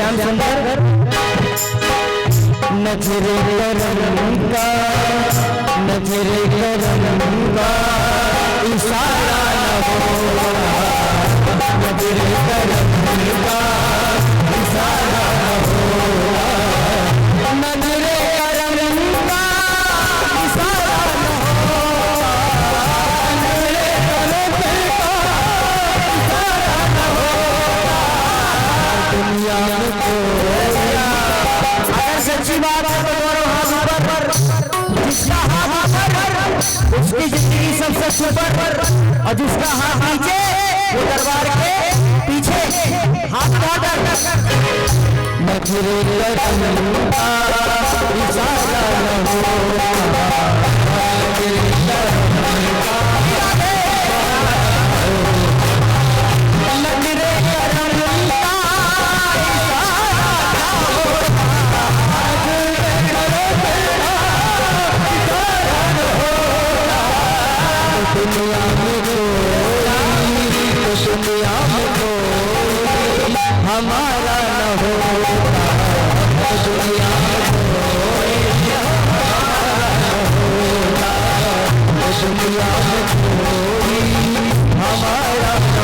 श्याम सुंदर नजरे करम का इशारा न हो, नजरे करम का इशारा न हो, नजरे करम का इशारा न हो, नजरे करम का इशारा न हो। दुनिया में अगर सच्ची बात है तो हाथ ऊपर, जिसका हाथ ऊपर उसकी जिंदगी सबसे सुपर, और जिसका हाथ नीचे वो दरबार के पीछे हाथ उठाकर नजरे करम का इशारा न हो, नजरे करम का दुनिया में कोई हमारा न हो, दुनिया में कोई हमारा न हो, दुनिया में कोई हमारा न हो।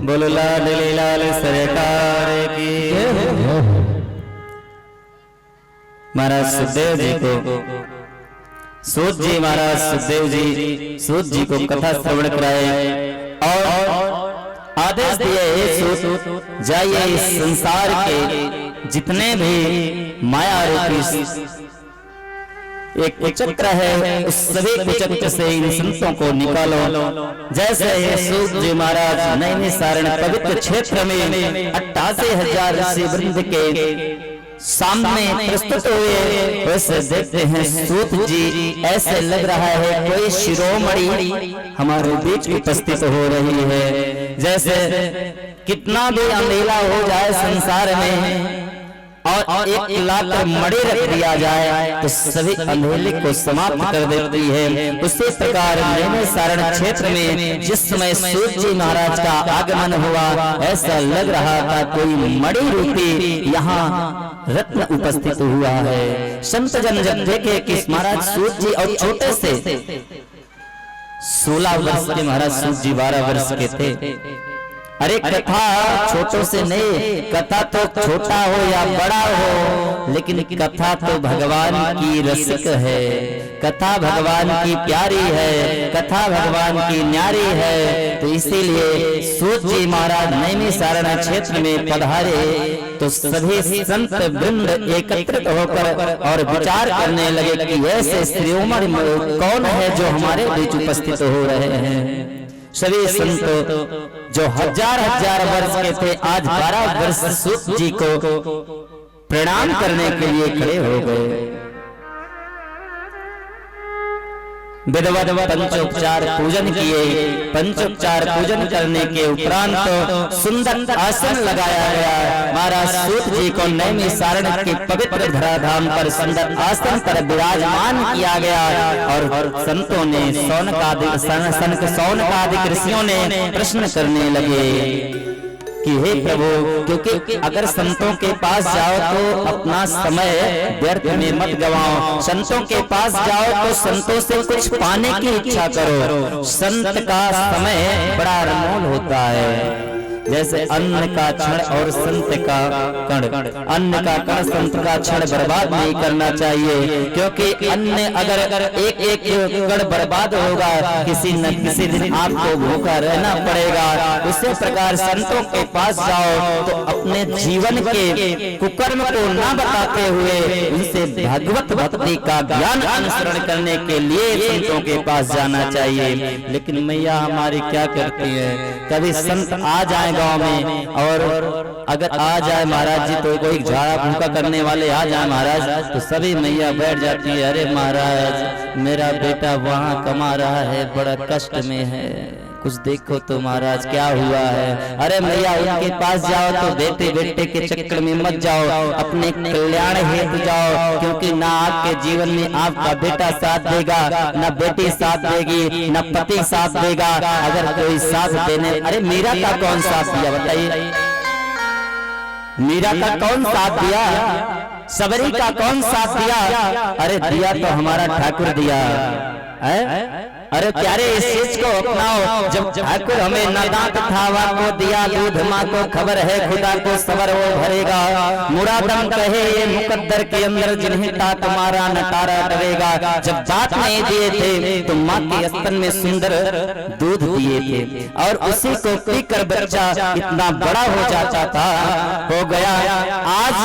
बोलो लाडली लाल सरकार की। महाराज सुखदेव जी को सूत जी महाराज सुखदेव जी सूत जी को कथा श्रवण कराए और आदेश दिए, सूत जाइए इस संसार के जितने भी माया रूपी एक कुचक्र है उस सभी कुचक्र से इन संतों को निकालो। जैसे सूत जी महाराज नैमिषारण्य पवित्र क्षेत्र में 88,000 ऋषि वृंद के सामने प्रस्तुत हुए, वैसे देखते हैं सूत जी ऐसे लग रहा है कोई शिरोमणि हमारे बीच उपस्थित हो रही है। जैसे कितना भी अंधेरा हो जाए संसार में और एक लाख मणि रख दिया जाए तो सभी अंधेरे को समाप्त कर देती है। उसी प्रकार नैमिषारण्य क्षेत्र में जिस समय सूत जी महाराज का आगमन हुआ, ऐसा लग रहा था कोई मणि रूपी यहाँ रत्न उपस्थित हुआ है। संत जन जब देखे कि महाराज सूत जी और छोटे से 16 वर्ष के महाराज सूत जी 12 वर्ष के थे अरे कथा छोटों से नहीं, कथा तो छोटा हो या बड़ा हो, लेकिन कथा तो भगवान की रसिक है, कथा भगवान की प्यारी है, कथा भगवान की न्यारी है। तो इसीलिए सूत जी महाराज नैमिषारण्य क्षेत्र में पधारे तो सभी संत वृंद एकत्रित होकर और विचार करने लगे कि ऐसे श्रीमण कौन है जो हमारे बीच उपस्थित हो रहे हैं। सभी संत जो हजार हजार वर्ष के थे आज 12 वर्ष सूत जी को प्रणाम करने के लिए खड़े हो गए। विधिवत पंचोपचार पूजन किए। पंचोपचार पूजन करने के उपरांत सुंदर आसन लगाया गया। महाराज सूत जी को नैमिषारण्य के पवित्र धराधाम पर सुंदर आसन पर विराजमान किया गया और संतों ने सौनक आदि ऋषियों ने प्रश्न करने लगे कि हे प्रभु, क्योंकि अगर संतों के पास जाओ तो अपना समय व्यर्थ में मत गवाओ, संतों के पास जाओ तो संतों से कुछ पाने की इच्छा करो। संत का समय बड़ा अनमोल होता है, जैसे अन्न का क्षण और संत का कण, अन्न का कण संत का क्षण बर्बाद नहीं करना चाहिए, क्योंकि अन्न अगर एक एक कण बर्बाद होगा किसी न किसी दिन आपको भूखा रहना पड़ेगा। उसी प्रकार संतों के पास जाओ तो अपने जीवन के कुकर्म को न बताते हुए उनसे भगवत भक्ति का ज्ञान अनुसरण करने के लिए संतों के पास जाना चाहिए। लेकिन मैया हमारी क्या करती है, कभी संत आ जाए गांव में और अगर आ जाए महाराज जी तो कोई झाड़ा फूंका करने वाले आ जाए महाराज तो सभी मैया बैठ जाती है, अरे महाराज मेरा बेटा वहाँ कमा रहा है, बड़ा कष्ट में है, कुछ देखो तो महाराज क्या हुआ है। अरे मैया उनके पास जाओ तो बेटे बेटे के चक्कर में मत जाओ, अपने कल्याण हेतु जाओ, क्योंकि ना आपके जीवन में आपका बेटा साथ देगा, ना बेटी साथ देगी, ना पति साथ देगा। अगर कोई साथ देने, अरे मीरा का कौन साथ दिया बताइए, मीरा का कौन साथ दिया, सबरी का कौन साथ दिया, अरे दिया तो हमारा ठाकुर दिया है। अरे प्यारे इस चीज को अपनाओ, जब ठाकुर हमें न दांत थावा को दिया, दूध माँ को खबर है खुदा को सबर वो भरेगा, मुरादम कहे ये मुकद्दर के अंदर जिन्हें तात मारा न तारा डरेगा। जब दांत नहीं दिए थे तो माँ के स्तन में सुंदर दूध दिए थे और उसी को पीकर बच्चा इतना बड़ा हो जाता था, हो गया। आज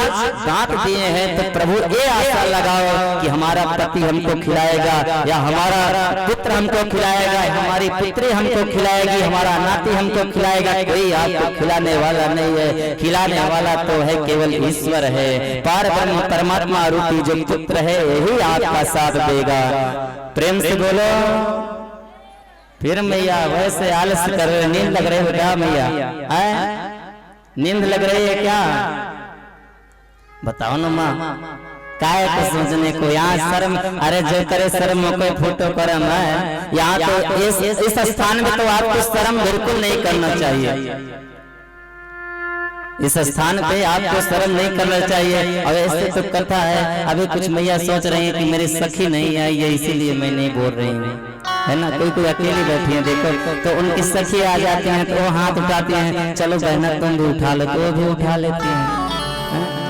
दांत दिए हैं तो प्रभु ये आशा लगाओ कि हमारा पति हमको खिलाएगा या हमारा पुत्र हमको खिलाएगा, हमारी पुत्री हमको खिलाएगी, हमारा नाती हमको खिलाएगा। कोई आपको खिलाने वाला नहीं है, खिलाने वाला तो है केवल ईश्वर है, पार ब्रह्म परमात्मा रूपी जो पुत्र है यही आपका साथ देगा। प्रेम से बोलो। फिर मैया वैसे आलस कर रहे, नींद लग रही है क्या मैया, नींद लग रही है क्या, बताओ ना माँ, काय को सोचने को यहाँ शर्म, अरे जो करे शर्म कोई फोटो करम है, यहाँ तो इस स्थान में तो आपको शर्म बिल्कुल नहीं करना चाहिए, इस स्थान पे आपको शर्म नहीं करना चाहिए। और ऐसे तो कथा है, अभी कुछ मैया सोच रही है कि मेरी सखी नहीं आई है इसीलिए मैं नहीं बोल रही हूँ, है ना। कोई कोई अकेली बैठी है देखो तो उनकी सखी आ जाती है तो वो हाथ उठाती हैं, चलो बहना तुम भी उठा लो, तो वो भी उठा लेती हैं,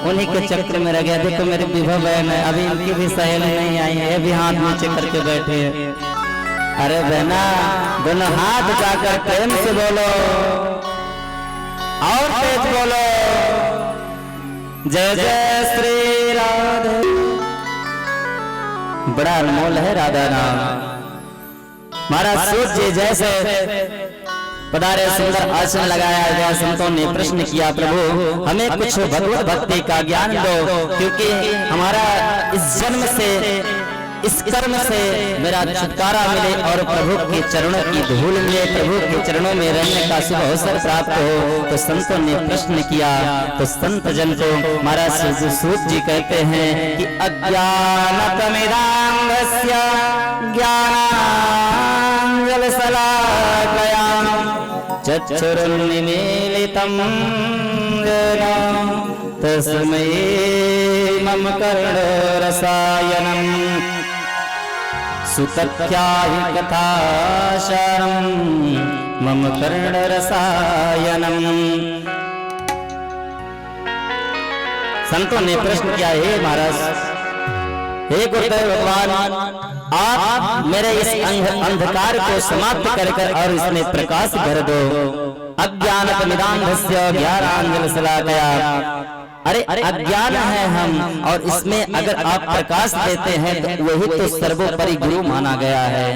उन्हीं के चक्कर में रह गया। देखो मेरी विभा बहन है, अभी इनकी भी सहेली नहीं आई है, ये भी हाथ नीचे करके बैठे हैं। अरे बहना दोनों हाथ उठाकर प्रेम से बोलो और तेज बोलो, जय जय श्री राधे। बड़ा अनमोल है राधा नाम। महाराज सूत जी जैसे पधारे, सुंदर आसन लगाया गया। संतों ने प्रश्न किया, प्रभु हमें कुछ भगवत भक्ति का ज्ञान दो, क्योंकि हमारा इस जन्म से इस कर्म से मेरा छुटकारा मिले और प्रभु के चरणों की धूल मिले, प्रभु के चरणों में रहने का शुभ अवसर प्राप्त हो। तो संतों ने प्रश्न किया तो संत जन को महाराज सूत जी कहते हैं कि अज्ञानतमिदांगस्य ज्ञानांजलशलाकया चक्षुरुन्मीलितं येन तस्मै मम कर्णरसायनम् सुतथ्याहि कथासारं मम कर्ण रसायनम। संतों ने प्रश्न किया, हे महाराज, हे गुरुदेव भगवान, आप मेरे इस अंधकार को समाप्त कर और इसमें प्रकाश भर दो। अज्ञानतमिदांधस्य ज्ञानांजनशलाकया। अरे अज्ञान है हम, और इसमें अगर आप प्रकाश देते हैं तो वही तो सर्वोपरि गुरु माना गया है।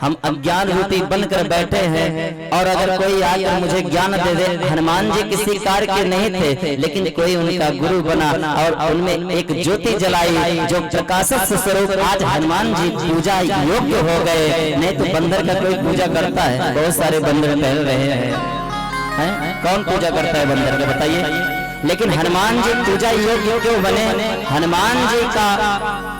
हम अज्ञान रूपी बनकर बैठे हैं, और अगर कोई आकर मुझे ज्ञान दे दे। हनुमान जी किसी कार्य के नहीं थे, लेकिन कोई उनका गुरु बना और उनमें एक ज्योति जलाई जो प्रकाशक स्वरूप आज हनुमान जी पूजा योग्य हो गए। नहीं तो बंदर का कोई पूजा करता है? बहुत सारे बंदर टहल रहे हैं, कौन पूजा करता है बंदर का, बताइए। लेकिन हनुमान जी पूजा योग्य क्यों बने? हनुमान जी का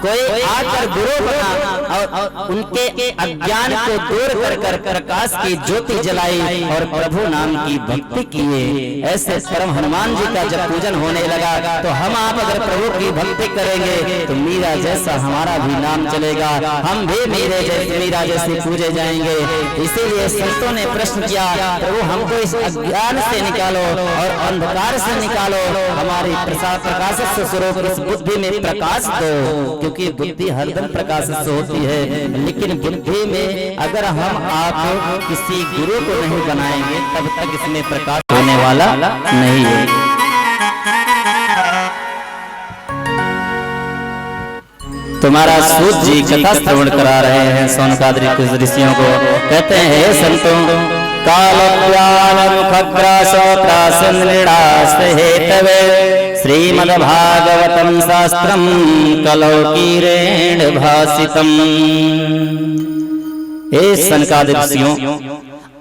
कोई आकर गुरु बना और उनके अज्ञान को दूर कर प्रकाश की ज्योति जलाई और प्रभु नाम की भक्ति किए। ऐसे परम हनुमान जी का जब पूजन होने लगा तो हम आप अगर प्रभु की भक्ति करेंगे तो मीरा जैसा हमारा भी नाम चलेगा, हम भी मीरा जैसे पूजे जाएंगे। इसीलिए संतों ने प्रश्न किया, प्रभु हमको इस अज्ञान से निकालो और अंधकार से निकालो, हमारी प्रकाशक स्वरूप इस बुद्धि में प्रकाश दो। क्योंकि बुद्धि हरदम प्रकाशित होती है, लेकिन बुद्धि में अगर हम आप किसी गुरु को नहीं बनाएंगे तब तक इसमें प्रकाश होने वाला नहीं है। तुम्हारा सूत जी कथा श्रवण करा रहे हैं सोनकादरी ऋषियों को। कहते हैं, संतों, श्रीमद्भागवतम शास्त्रम कलौकीरेण भासितम। हे सनकादिक ऋषियों,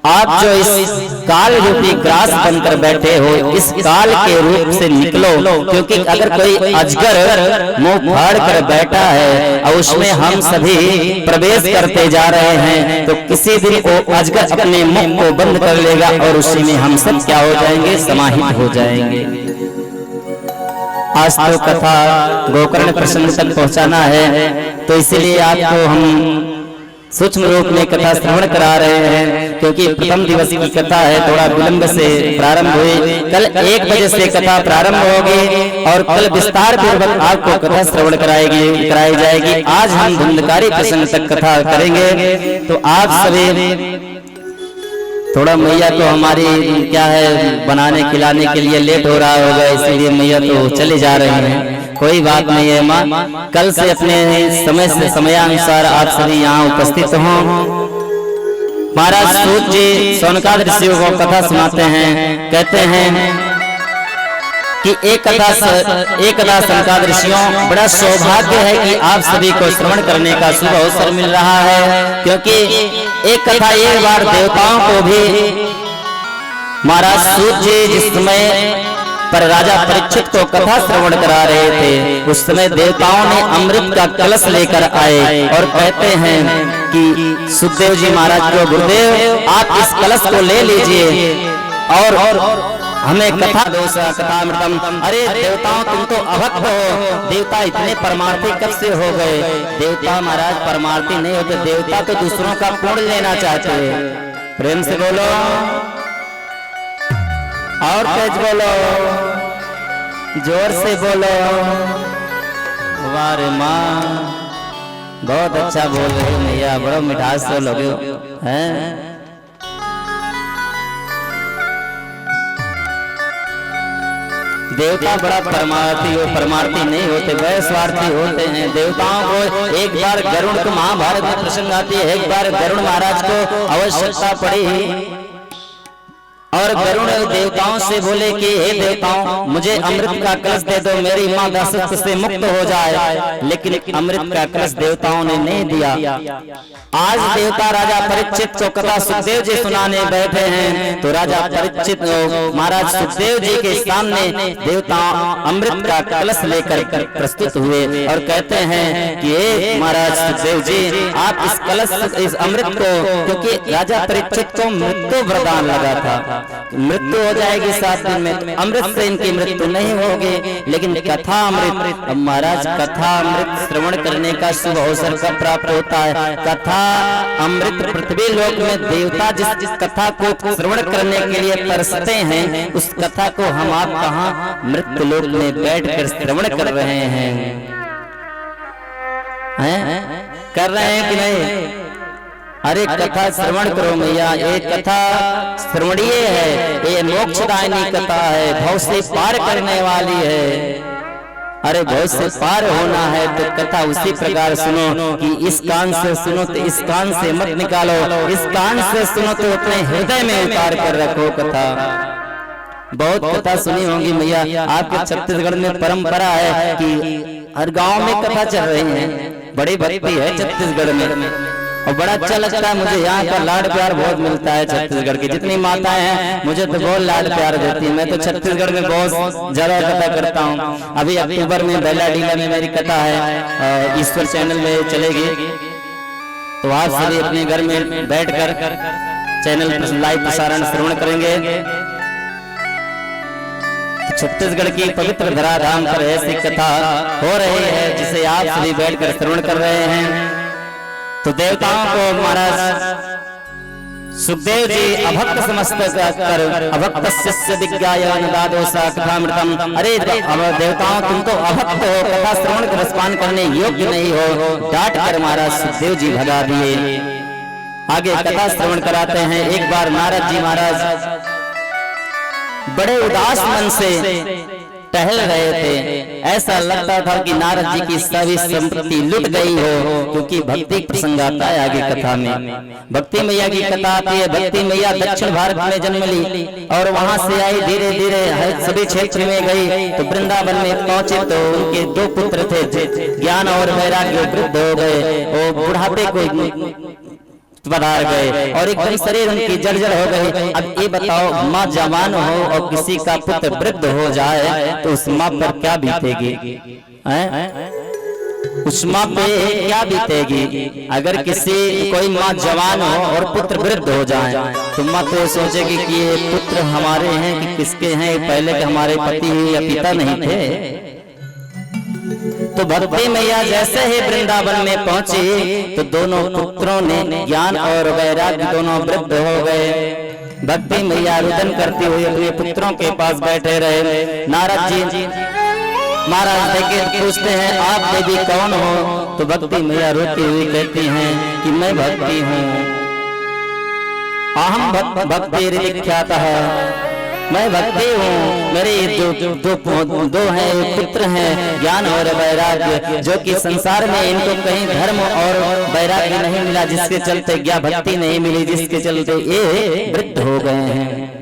आप जो इस काल रूपी ग्रास बनकर बैठे हो, इस काल के रूप से निकलो। क्योंकि अगर कोई अजगर मुंह फाड़ कर बैठा है और उसमें हम सभी प्रवेश करते जा रहे हैं, तो किसी दिन वो अजगर अपने मुंह को बंद कर लेगा और उसी में हम सब क्या हो जाएंगे? समाहित हो जाएंगे। आज तो कथा गोकर्ण प्रसंग तक पहुंचाना है, तो इसीलिए आपको हम सूक्ष्म रूप में कथा श्रवण करा रहे हैं। क्योंकि प्रथम दिवस की कथा है, थोड़ा विलंब से प्रारंभ हुई। कल 1 बजे से कथा प्रारंभ होगी और कल विस्तार पूर्वक आपको कथा श्रवण कराई जाएगी। आज हम धुंधकारी प्रसंग तक कथा करेंगे। तो आप सभी थोड़ा मैया तो हमारी क्या है, बनाने खिलाने के लिए लेट हो रहा होगा, इसलिए मैया तो चले जा रही हैं। कोई बात नहीं है माँ, कल से अपने समय से समयानुसार आप सभी यहाँ उपस्थित हों। महाराज सूत जी सोनकादरी ऋषियों को कथा सुनाते हैं। कहते हैं कि एक कथा सनकादरी ऋषियों, बड़ा सौभाग्य है कि आप सभी को श्रवण करने का शुभ अवसर मिल रहा है। क्योंकि एक कथा एक बार देवताओं को भी महाराज सूत जी जिस समय पर राजा परीक्षित को कथा श्रवण करा रहे थे, उस समय देवताओं ने अमृत का कलश लेकर आए और कहते हैं कि सुखदेव जी महाराज को, गुरुदेव आप इस कलश को ले लीजिए और हमें कथा कथामृतम। अरे देवताओं, तुम तो अभक्त हो, देवता इतने परमार्थी कब से हो गए? देवता महाराज परमार्थी नहीं होते, देवता तो दूसरों का पुण्य लेना चाहते हैं। प्रेम से बोलो और तेज बोलो, जोर से बोलो। वारे माँ, बहुत अच्छा बोल रहे हो मैया, बड़ा मिठास से लोगे हैं। देवता बड़ा परमार्थी नहीं होते, वह स्वार्थी होते हैं। देवताओं को एक बार गरुड़ को महाभारत में प्रसंग आती है, एक बार गरुड़ महाराज को आवश्यकता पड़ी और गरुड़ देवताओं से बोले कि हे देवताओं, मुझे अमृत का कलश दे दो, मेरी माँ दासत्व से मुक्त हो जाए। लेकिन अमृत का कलश देवताओं ने नहीं दिया। आज देवता राजा परीक्षित को कथा सुखदेव जी सुनाने बैठे हैं, तो राजा परीक्षित महाराज सुखदेव जी के सामने देवता अमृत का कलश लेकर प्रस्तुत हुए और कहते हैं कि हे महाराज सुखदेव जी, आप इस कलश इस अमृत को, क्योंकि राजा परीक्षित को मृत्यु वरदान लगा था, मृत्यु हो जाएगी 7 दिन में, अमृत से इनकी मृत्यु नहीं होगी, लेकिन कथा अमृत। अब महाराज कथा अमृत श्रवण करने का शुभ अवसर कब प्राप्त होता है? कथा अमृत पृथ्वी लोक में देवता जिस कथा को श्रवण करने के लिए तरसते हैं, उस कथा को हम आप कहाँ मृत्यु लोक में बैठकर श्रवण कर रहे हैं, कर रहे हैं कि नहीं? अरे कथा श्रवण करो मैया, ये कथा श्रवणीय है, ये मोक्षदायिनी कथा है, भव से पार करने वाली है। अरे भव से पार होना है तो कथा उसी प्रकार सुनो कि इस कान से सुनो तो इस कान से मत निकालो, इस कान से सुनो तो अपने हृदय में उतार कर रखो कथा। बहुत कथा सुनी होंगी मैया, आपके छत्तीसगढ़ में परंपरा है कि हर गांव में कथा चल रही है, बड़ी भक्ति है छत्तीसगढ़ में, और बड़ा अच्छा लगता है मुझे। यहाँ पर लाड प्यार बहुत मिलता है छत्तीसगढ़ की, जितनी माताएं हैं मुझे तो बहुत लाड प्यार देती है। मैं तो छत्तीसगढ़ में बहुत ज्यादा कथा करता हूँ। अभी अक्टूबर में बेलाडीला में मेरी कथा है, ईश्वर चैनल में चलेगी, तो आप सभी अपने घर में बैठकर चैनल पर लाइव प्रसारण श्रवण करेंगे। छत्तीसगढ़ की पवित्र धराधाम पर ऐसी कथा हो रही है जिसे आप सभी बैठकर श्रवण कर रहे हैं। तो देवताओं को महाराज सुखदेव जी अभक्त समस्त कर अभक्त शिष्य दिग्गायन दादोसा कथामृतम। अरे देवताओं तुम तो अभक्त हो, कथा श्रवण कर रसपान करने योग्य नहीं हो, डांट कर महाराज सुखदेव जी भगा दिए। आगे कथा श्रवण कराते हैं। एक बार नारद जी महाराज बड़े उदास मन से टहल रहे थे, ऐसा लगता था कि नारद जी की सभी संपत्ति लुट गई हो, क्योंकि भक्ति प्रसंग आता है आगे कथा में। भक्ति मैया की कथा आती है। भक्ति मैया दक्षिण भारत में जन्म ली और वहां से आई, धीरे धीरे सभी क्षेत्र में गई, तो वृंदावन में पहुंचे तो उनके 2 पुत्र थे, ज्ञान और वैराग्य वृद्ध हो गए और बुढ़ापे को पधार गए और एकदम शरीर उनकी जर्जर हो गई। अब ये बताओ, माँ जवान हो और किसी का पुत्र वृद्ध हो जाए तो उस माँ पर क्या बीतेगी? उस माँ पे क्या बीतेगी? अगर किसी कोई माँ जवान हो और पुत्र वृद्ध हो जाए तो माँ तो सोचेगी कि ये पुत्र हमारे हैं कि किसके हैं, पहले के हमारे पति या पिता नहीं थे। तो भक्ति मैया जैसे ही वृंदावन में पहुंची तो दोनों पुत्रों ने ज्ञान और वैराग्य दोनों वृद्ध हो गए। भक्ति मैया रुदन करती हुई अपने पुत्रों के पास बैठे रहे। नारद जी महाराज देखे पूछते हैं, आप देवी कौन हो? तो भक्ति मैया रोती हुई कहती हैं कि मैं भक्ति हूँ, अहम भक्ति विख्यात है, मैं भक्ति हूँ। मेरे दो हैं पुत्र हैं, ज्ञान और वैराग्य, जो कि संसार में इनको कहीं धर्म और वैराग्य नहीं मिला, जिसके चलते ज्ञान भक्ति नहीं मिली, जिसके चलते ये वृद्ध हो गए हैं।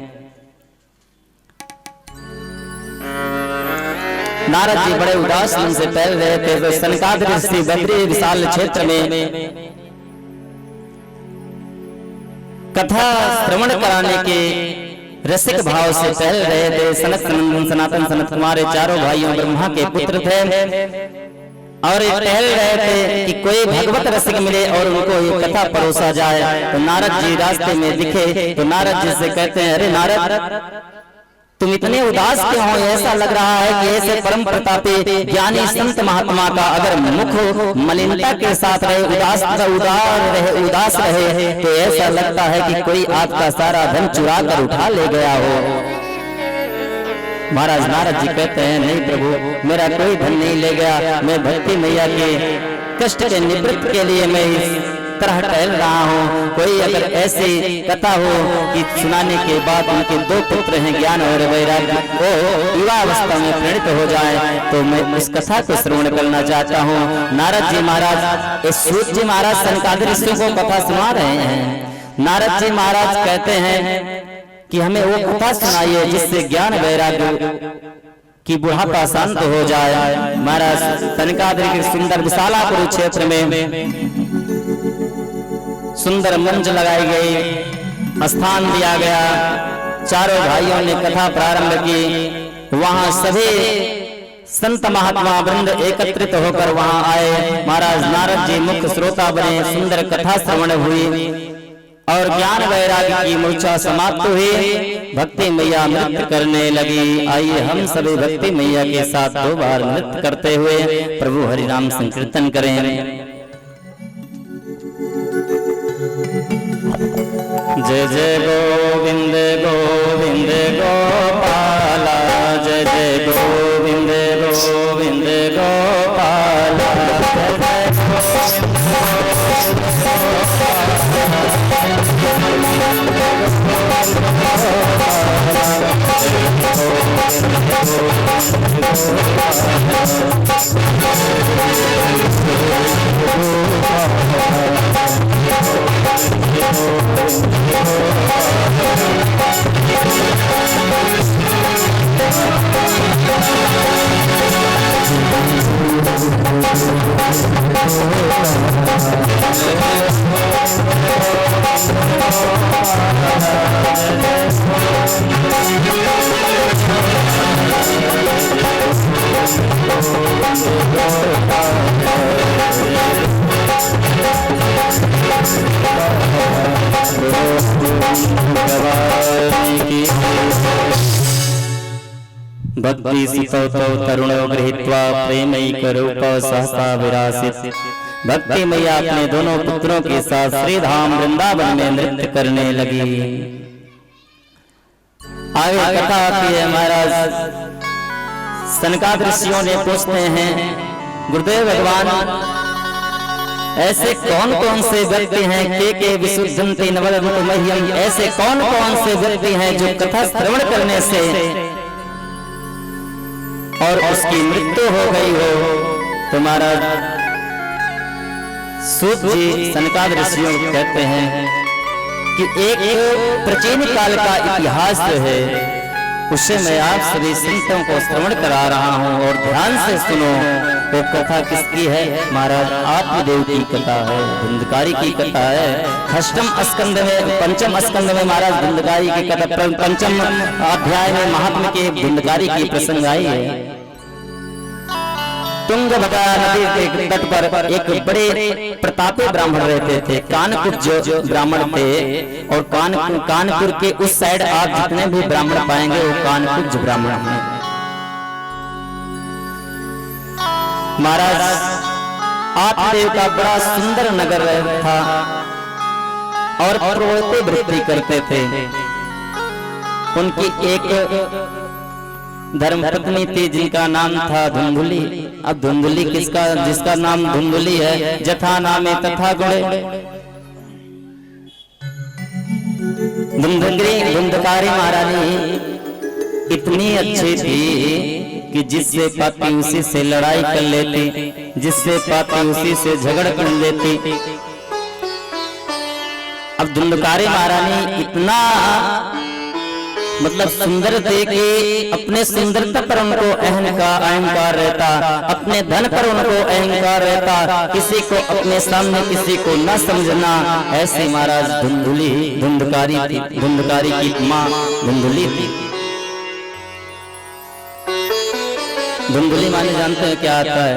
नारद जी बड़े उदास मन से टहल रहे थे तो सनकादिक ऋषि बद्री विशाल क्षेत्र में कथा श्रवण कराने के रसिक भाव से टहल रहे थे। सनत सनंदन सनातन सनत कुमार चारों भाइयों ब्रह्मा के पुत्र थे और टहल रहे थे कि कोई भगवत रसिक मिले और उनको ये कथा परोसा जाए। तो नारद जी रास्ते में दिखे तो नारद जी से कहते हैं, अरे नारद तुम इतने उदास क्यों हो? ऐसा लग रहा है कि ऐसे परम प्रतापी ज्ञानी संत महात्मा का अगर मुख मलिनता के साथ रहे, उदास रहे तो ऐसा लगता है कि कोई आपका सारा धन चुरा कर उठा ले गया हो। महाराज नारद जी कहते हैं, नहीं प्रभु, मेरा कोई धन नहीं ले गया, मैं भक्ति मैया के कष्ट के निवृत्त के लिए मैं इस तरह टहल रहा हूँ। कोई अगर ऐसी कथा हो कि सुनाने के बाद उनके 2 पुत्र हैं, ज्ञान और वैराग्य, वो युवा अवस्था में प्रेरित हो जाए तो मैं इस कथा को श्रवण करना चाहता हूँ। नारद जी महाराज सूत जी महाराज सनकादिक ऋषियों को कथा सुना रहे हैं। नारद जी महाराज कहते हैं कि हमें वो कथा सुनाइए जिससे ज्ञान वैराग्य की बुढ़ापा शांत हो जाए। महाराज सनकादिक सुंदर विशालापुर क्षेत्र में सुंदर मंच लगाई गई, स्थान दिया गया, चारों भाइयों ने कथा प्रारंभ की। वहां सभी संत महात्मा वृंद एकत्रित होकर वहां आए। महाराज नारद जी मुख्य श्रोता बने, सुंदर कथा श्रवण हुई। और ज्ञान वैराग्य की मूर्छा समाप्त हुई। भक्ति मैया नृत्य करने लगी। आइए हम सभी भक्ति मैया के साथ 2 बार नृत्य करते हुए प्रभु हरि नाम संकीर्तन करें। जय जय गोविंद गोविंद गोपाला, जय जय गोविंद गोविंद गोपाला, जय जय भक्ति सितौतो तरुणो गृहीत्वा प्रेमैक रूप सहसा विरासित। भक्ति मैया अपने दोनों पुत्रों के साथ श्री धाम वृंदावन में नृत्य करने लगी। आगे कथा आती है। महाराज सनकादिक ऋषियों ने पूछते हैं, गुरुदेव भगवान ऐसे कौन कौन से व्यक्ति हैं के विशुद्धंति नवरंत मह्यम, ऐसे कौन कौन से व्यक्ति हैं जो कथा श्रवण करने से और उसकी मृत्यु हो गई हो। तो महाराज सूत जी सनकादिक ऋषियों को कहते हैं कि एक प्राचीन काल का इतिहास जो है उससे मैं आप सभी संतों को श्रवण करा रहा हूं और ध्यान से सुनो। वो कथा किसकी है? महाराज आत्मदेव की कथा है, धुंधकारी की कथा है। पंचम स्कंद में महाराज धुंधकारी की कथा, पंचम अध्याय में महात्मा के धुंधकारी की प्रसंग आई है। तुंगभद्रा नदी के तट पर एक बड़े प्रतापी ब्राह्मण रहते थे। कानपुर जो ब्राह्मण थे, और कानपुर के उस साइड आप जितने भी ब्राह्मण पाएंगे वो कानपुर ब्राह्मण हैं। महाराज आत्मदेव का बड़ा सुंदर नगर था और प्रवृत्ति वृत्ति करते थे। उनकी एक धर्मपत्नी थी जिनका नाम था धुंधुली। अब धुंधुली जिसका नाम धुंधुली है, जथा नामे तथा गुणे। धुंधकारी महारानी इतनी अच्छी थी कि जिससे पाती उसी से लड़ाई कर लेती, जिससे पाती उसी से झगड़ कर लेती। अब धुंधकारी महारानी इतना मतलब सुंदर थे कि अपने सुंदरता पर उनको अहंकार रहता, अपने धन पर उनको अहंकार रहता, किसी को अपने सामने किसी को न समझना। ऐसे महाराज धुंधकारी की माँ धुंधुली थी। धुंधुली माने जानते हैं क्या आता है?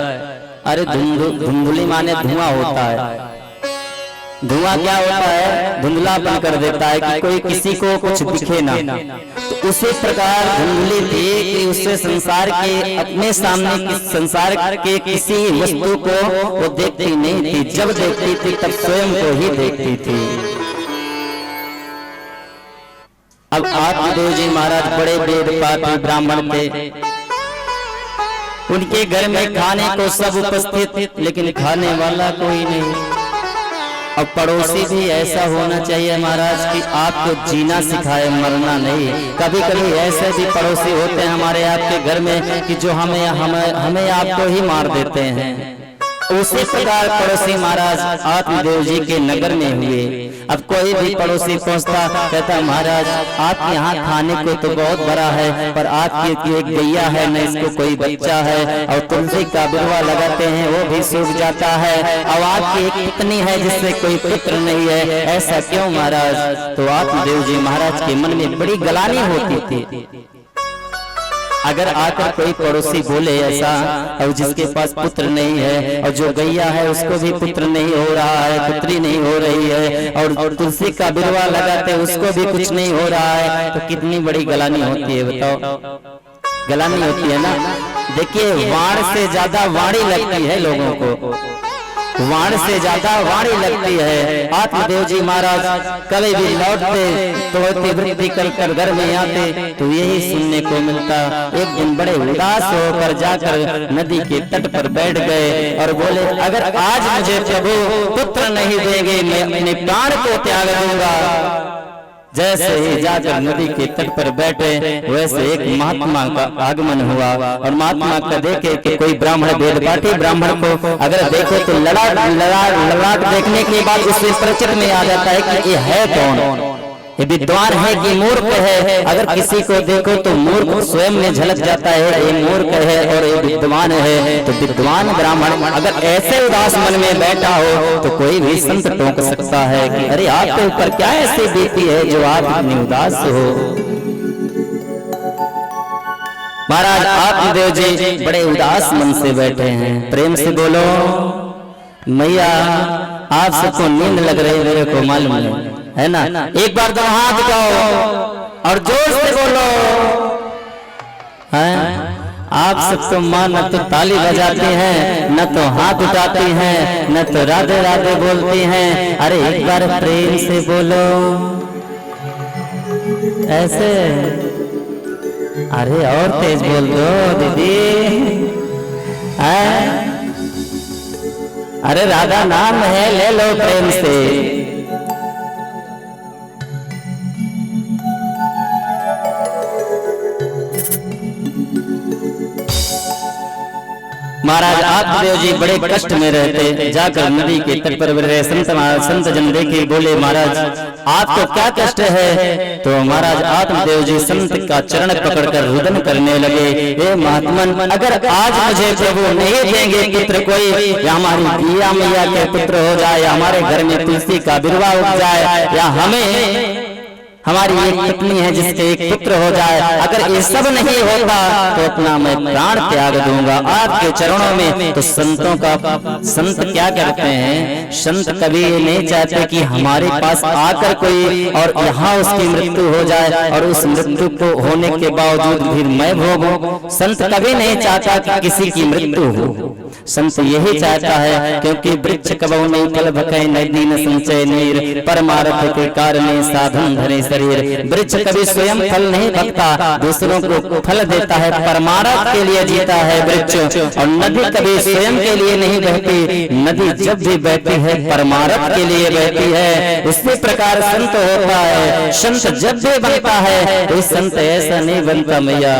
अरे धुंधुली माने धुआं होता है। धुआं क्या होता है? धुंधलापन कर देता है कि कोई किसी को कुछ दिखे ना। तो उसी प्रकार धुंधली थी कि उससे संसार के अपने सामने संसार के किसी वस्तु को वो देखती नहीं थी। जब देखती थी तब स्वयं को ही देखती थी। अब आत्मदेव जी महाराज बड़े वेदपाती ब्राह्मण थे। उनके घर में खाने को सब उपस्थित, लेकिन खाने वाला कोई नहीं। अब पड़ोसी भी ऐसा होना चाहिए महाराज कि आपको जीना सिखाए, मरना नहीं। कभी कभी ऐसे भी पड़ोसी होते हैं हमारे आपके घर में कि जो हमें आपको ही मार देते हैं। उसी प्रकार पड़ोसी महाराज आत्मदेव जी के नगर में हुए। अब कोई भी पड़ोसी पहुंचता कहता महाराज आप यहाँ खाने को तो बहुत बड़ा है, पर आपकी एक गैया है न इसको कोई बच्चा है, और तुलसी का बिरवा लगाते हैं वो भी सूख जाता है, और आपकी एक पत्नी है जिससे कोई पुत्र नहीं है, ऐसा क्यों महाराज? तो आत्मदेव जी महाराज के मन में बड़ी गलानी होती थी। अगर आकर कोई पड़ोसी बोले ऐसा, और जिसके पास पुत्र नहीं है, और जो गैया है उसको भी पुत्र नहीं हो रहा है, पुत्री नहीं हो रही है, और तुलसी का बिरवा लगाते उसको भी कुछ नहीं हो रहा है, तो कितनी बड़ी गलानी होती है बताओ। गलानी होती है ना। देखिए वाण से ज्यादा वाणी लगती है लोगों को, वाण से ज्यादा वाणी लगती है। आत्मदेव जी महाराज कभी भी लौटते तो होती वृद्धि कर घर में आते तो यही सुनने को मिलता। एक दिन बड़े उदास होकर जाकर नदी के तट पर बैठ गए और बोले, अगर आज मुझे प्रभु पुत्र नहीं देंगे मैं अपने प्राण को त्याग दूंगा। जैसे ही जाकर नदी के तट पर बैठे वैसे एक महात्मा का आगमन हुआ, और महात्मा का देखे कि कोई ब्राह्मण वेदपाठी ब्राह्मण को अगर देखो तो ललाट देखने के बाद उससे परिचित में आ जाता है कि ये है कौन, ये विद्वान है कि मूर्ख है। अगर किसी को देखो तो मूर्ख स्वयं में झलक जाता है, ये मूर्ख है और ये विद्वान है। तो विद्वान ब्राह्मण अगर ऐसे उदास मन में बैठा हो तो कोई भी संत टोक सकता है कि अरे आपके ऊपर क्या ऐसी बीती है जो आप इतनी उदास हो। महाराज आत्मदेव जी बड़े उदास मन से बैठे हैं। प्रेम से बोलो, मैया आप सबको नींद लग रही है, मेरे को मालूम है ना। एक बार तो हाथ उठाओ और जोर से बोलो। आप सब तो मां न तो ताली बजाती हैं, न तो हाथ उठाती हैं, न तो राधे राधे बोलती हैं। अरे एक बार प्रेम से बोलो ऐसे। अरे और तेज बोल दो दीदी। अरे राधा नाम है, ले लो प्रेम से। महाराज आत्मदेव जी बड़े कष्ट में रहते, जाकर नदी के तट पर रहे संत जन देखे, बोले महाराज आपको क्या कष्ट है। तो महाराज आत्मदेव जी संत का चरण पकड़कर रुदन करने लगे, हे महात्मन अगर आज मुझे प्रभु नहीं देंगे पुत्र कोई, या हमारी पिया मैया के पुत्र हो जाए, या हमारे घर में तुलसी का बिरवा उग जाए, या हमें हमारी एक पत्नी है जिसके एक पुत्र हो जाए, अगर ये सब नहीं होता तो अपना मैं प्राण त्याग दूंगा आपके चरणों में। तो संतों का संत क्या करते हैं, संत कभी ये नहीं चाहते कि हमारे पास आकर कोई और यहाँ उसकी मृत्यु हो जाए और उस मृत्यु को होने के बावजूद भी मैं भोगूं। संत कभी नहीं चाहता कि किसी की मृत्यु हो। संत यही चाहता है, क्योंकि वृक्ष कबहु नहीं फल भकै नदी न संचय नीर, परमार्थ के कारण साधन धरे शरीर। वृक्ष कभी स्वयं फल नहीं भगता, दूसरों को फल देता है, परमार्थ के लिए जीता है वृक्ष। और नदी कभी स्वयं के लिए नहीं बहती, नदी जब भी बहती है परमार्थ के लिए बहती है। उसी प्रकार संत होता है, संत जब भी बनता है तो संत ऐसा नहीं बनता मैया।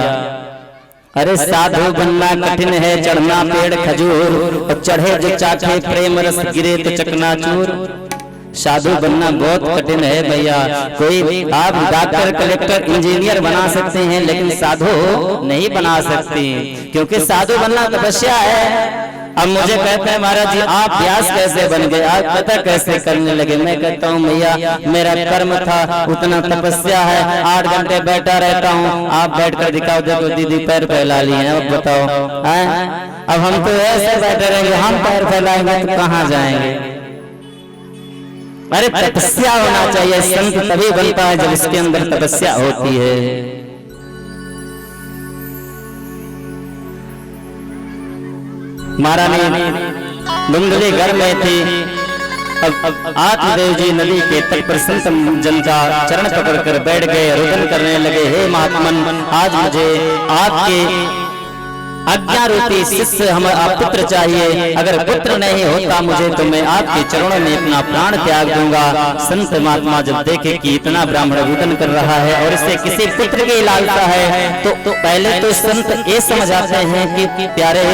अरे साधु बनना कठिन है, चढ़ना पेड़ खजूर, और चढ़े जो चाचे प्रेम रस गिरे तो चकनाचूर। साधु बनना बहुत कठिन है भैया। कोई आप डॉक्टर कलेक्टर इंजीनियर बना सकते हैं, लेकिन साधु नहीं बना सकते, क्योंकि साधु बनना तपस्या है। अब मुझे कहते हैं महाराज जी आप व्यास कैसे बन गए, आप पता कैसे करने लगे। मैं कहता हूँ भैया मेरा कर्म था, उतना तपस्या है, 8 घंटे बैठा रहता हूँ। आप बैठ कर दिखाओ, देखो दीदी पैर फैला लिए हैं, अब बताओ अब हम तो ऐसे बैठे रहेंगे, हम पैर फैलाएंगे तो कहाँ जाएंगे। अरे तपस्या होना चाहिए, संत तभी बनता है जब इसके अंदर तपस्या होती है। महारानी धुंधले घर में थी। अब आत्मदेव जी नदी के तट पर संत जन का चरण पकड़कर बैठ गए, रुदन करने लगे, हे महात्मन आज मुझे आपके आज्ञा रूपी शिष्य हम पुत्र चाहिए। अगर पुत्र नहीं होता मुझे तो मैं आपके चरणों में अपना प्राण त्याग दूंगा। संत महात्मा जब देखे कि इतना ब्राह्मण रुदन कर रहा है और इसे किसी पुत्र की लालसा है, तो पहले तो संत ये समझाते हैं कि प्यारे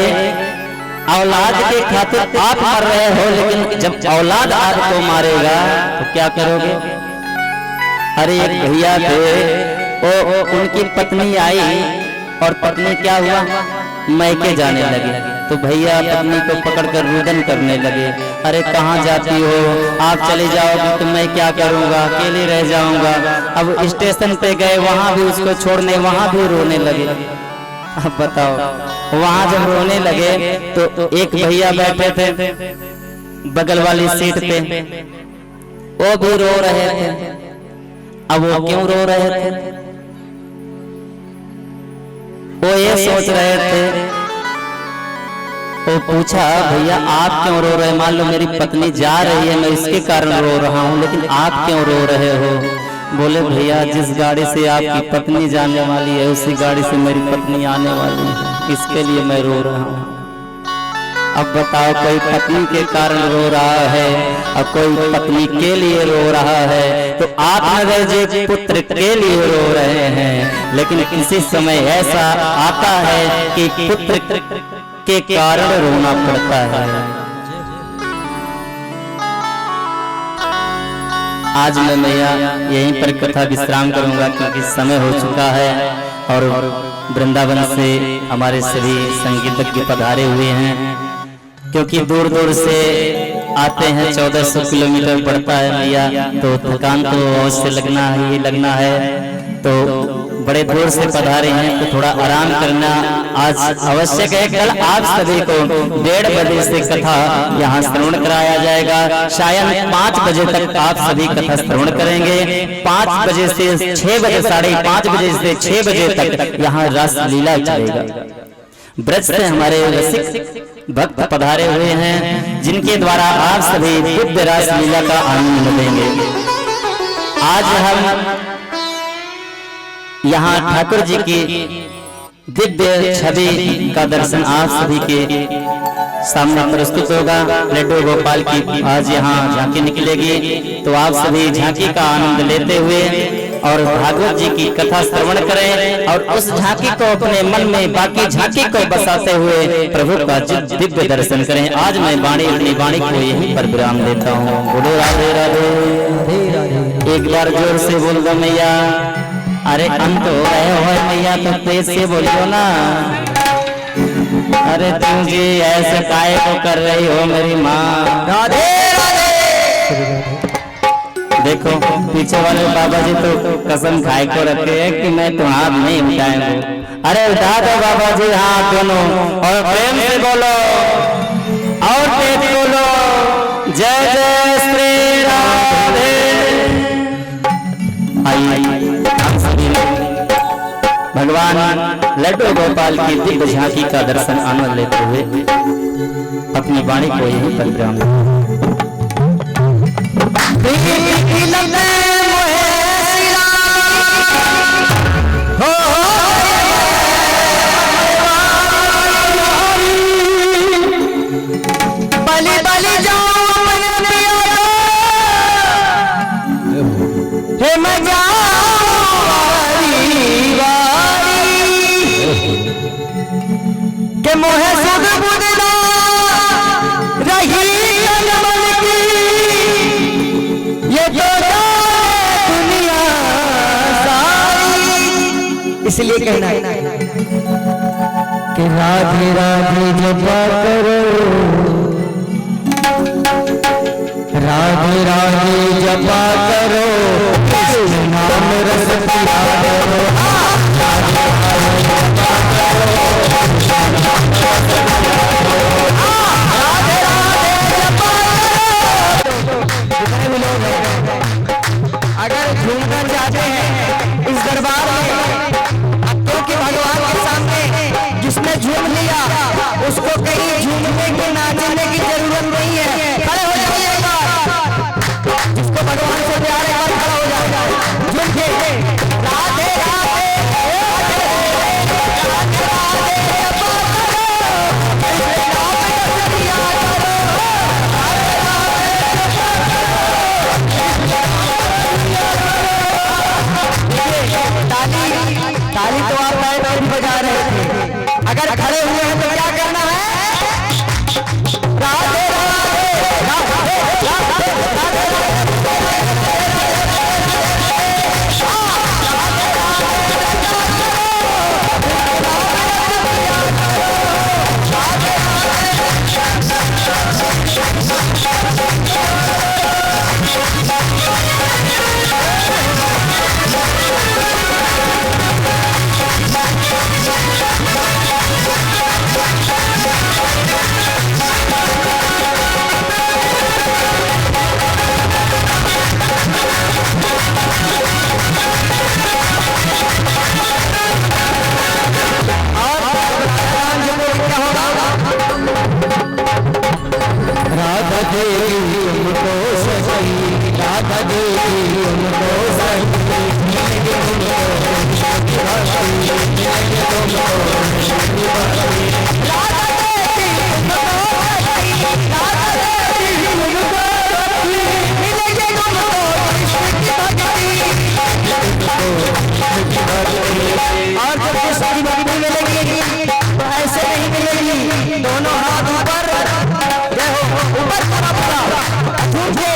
औलाद के खातिर आप मर रहे हो, लेकिन जब औलाद आपको मारेगा तो क्या करोगे। अरे एक भैया थे, उनकी पत्नी आई और पत्नी क्या हुआ, मैके जाने लगे, तो भैया पत्नी को पकड़कर रुदन करने लगे। अरे कहाँ जाती हो, आप चले जाओगे तो मैं क्या करूँगा, अकेले रह जाऊंगा। अब स्टेशन पे गए, वहाँ भी उसको छोड़ने, वहाँ भी रोने लगे। अब बताओ, वहां जब रोने लगे तो एक भैया बैठे थे बगल वाली सीट पे, वो भी रो रहे थे। अब वो क्यों रो रहे थे? वो ये सोच रहे थे, वो पूछा भैया आप क्यों रो रहे? मान लो मेरी पत्नी जा रही है, मैं इसके कारण रो रहा हूँ, लेकिन आप क्यों रो रहे हो? बोले भैया जिस गाड़ी से आपकी पत्नी जाने वाली है उसी गाड़ी से मेरी पत्नी आने वाली है, इसके लिए मैं रो रहा हूँ। अब बताओ, कोई पत्नी के कारण रो रहा है और कोई पत्नी के लिए रो रहा है, तो आप नगर जी पुत्र के लिए रो रहे हैं। लेकिन किसी समय ऐसा आता है कि पुत्र के कारण रोना पड़ता है। आज मैं मैया यहीं पर कथा विश्राम करूंगा क्योंकि समय हो चुका है और वृंदावन से हमारे सभी संगीतज्ञ पधारे हुए हैं, क्योंकि दूर दूर से आते हैं। 1400 किलोमीटर पड़ता है मैया, तो थकान तो अवश्य लगना है। तो बड़े दूर से पधारे हैं तो थोड़ा आराम करना आज आवश्यक है। कल आप सभी को 1:30 बजे से कथा यहाँ श्रवण कराया जाएगा। शायद 5 बजे तक आप सभी कथा श्रवण करेंगे। 5 बजे से 6 बजे, 5:30 बजे से 6 बजे तक यहाँ रस लीला चलेगा। ब्रज से हमारे रसिक भक्त पधारे हुए हैं, जिनके द्वारा आप सभी दिव्य रस लीला का आनंद लेंगे। आज हम यहाँ ठाकुर जी की दिव्य छवि का दर्शन आप सभी के सामने प्रस्तुत होगा। लड्डू गोपाल की आज यहाँ झांकी निकलेगी, तो आप सभी झांकी का आनंद लेते हुए और भागवत जी की कथा श्रवण करें और उस झांकी को अपने मन में, बाकी झांकी को बसाते हुए प्रभु का दिव्य दर्शन करें। आज मैं अपनी वाणी को यहीं पर विराम देता हूँ। बोलो राधे राधे। एक बार जोर से बोल दो मैया। अरे अंत हो रहे हो मैया, तो तेज से बोलियो ना। अरे तुम जी ऐसे काय को कर रही हो मेरी माँ? राधे राधे। देखो पीछे वाले बाबा जी तो कसम खाए को रखे हैं कि मैं तो हाथ नहीं उठाएंगे। अरे उठा दो बाबा जी हाथ दोनों और प्रेम से बोलो और तेज बोलो, जय जय श्री राधे। आइए भगवान लड्डू गोपाल की दिव्य झांकी का दर्शन आनंद लेते हुए अपनी वाणी को यहीं पर विराम मोहे सुध बुदना रही मन की, ये तो दुनिया सारी। इसलिए कहना है कि राधे राधे जपा करो, राधे राधे जपा करो, कृष्ण नाम रस पिया करो। अगर झूमकर जाते हैं इस दरबार में, क्योंकि भगवान के सामने जिसने झूम लिया उसको कहीं झूमने की, नाचने की जरूरत नहीं है। खड़े हो जाइए एक बार, जिसको भगवान से प्यार है खड़ा हो जाए, झूम के राधे राधे ताली तो आप पैर भी बजा रहे थे। अगर खड़े हुए हैं तो क्या करना है? राधे राधे राधे राधे राधे। देगी तुमको सखी, राधा देगी तुमको सखी, मिलेगी तुमको मिलेगी तुमको राधा देगी तुमको सखी, राधा देगी तुमको सखी, मिलेगी तुमको और जब कृष्ण की भक्ति मिलेगी तो ऐसे नहीं मिलेगी, दोनों हाथ ऊपर, जय हो ऊपर पूरा झूठे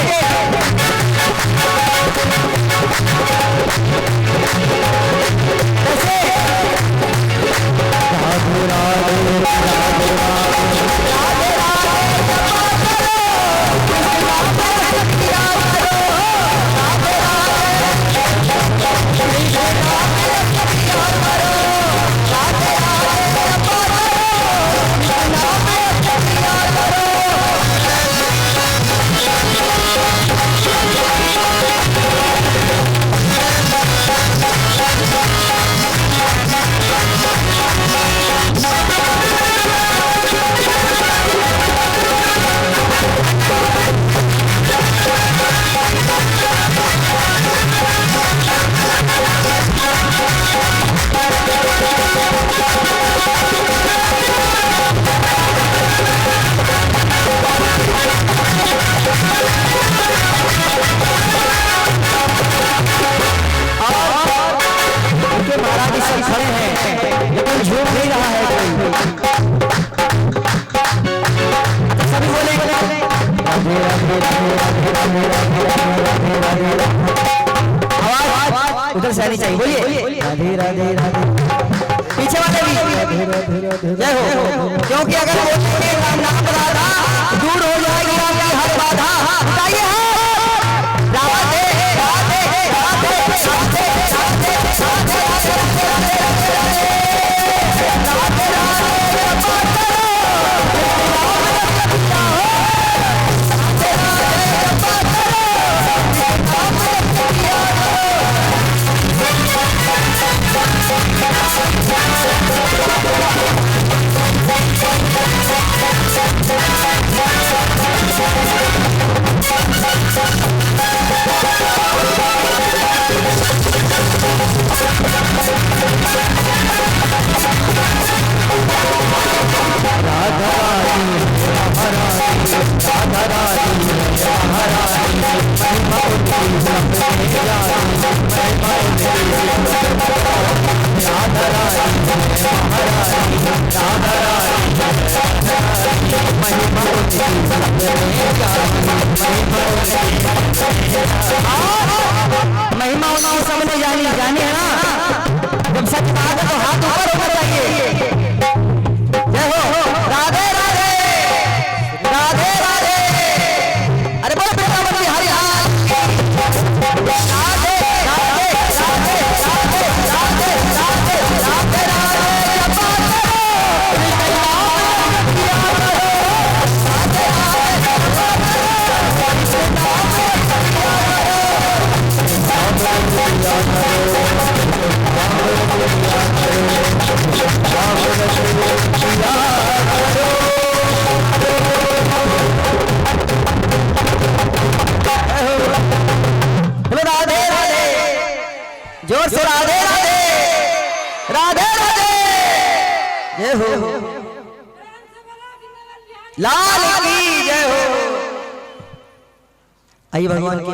खड़े हैं, लेकिन झूठ नहीं रहा है कोई। सभी बोलेंगे आवाज उधर से आनी चाहिए, बोलिए राधे राधे राधे, पीछे वाले भी जय हो, क्योंकि अगर नाम राधा दूर हो जाएगी आपकी हर बाधा। बताइए राधे राधे राधे महिमा उनकी सबने जानी है ना। जब सच बात है तो हाथ ऊपर होना चाहिए। जय हो राधे राधे राधे राधे, अरे बोलो वृंदावन बिहारी हाल राधे राधे राधे राधे राधे राधे राधे जोर से राधे राधे राधे राधे, जय हो लाल की जय हो। आइए भगवान की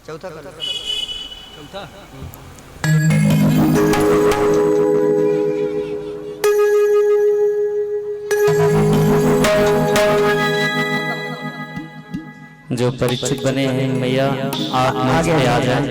चौथा जो परीक्षित बने हैं मैया आप मंच पे आ जाएं।